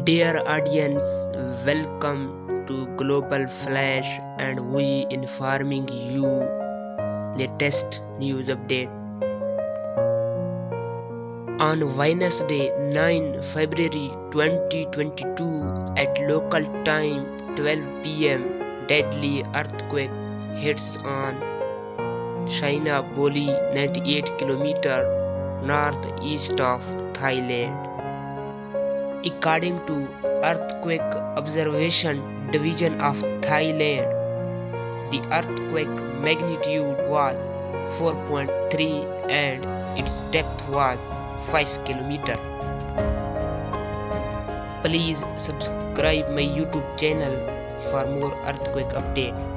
Dear audience, welcome to Global Flash and we informing you latest news update. On Wednesday 9 February 2022 at local time 12 p.m. deadly earthquake hits on China Boli 98 km northeast of Thailand. According to Earthquake Observation Division of Thailand, the earthquake magnitude was 4.3 and its depth was 5 km. Please subscribe my YouTube channel for more earthquake update.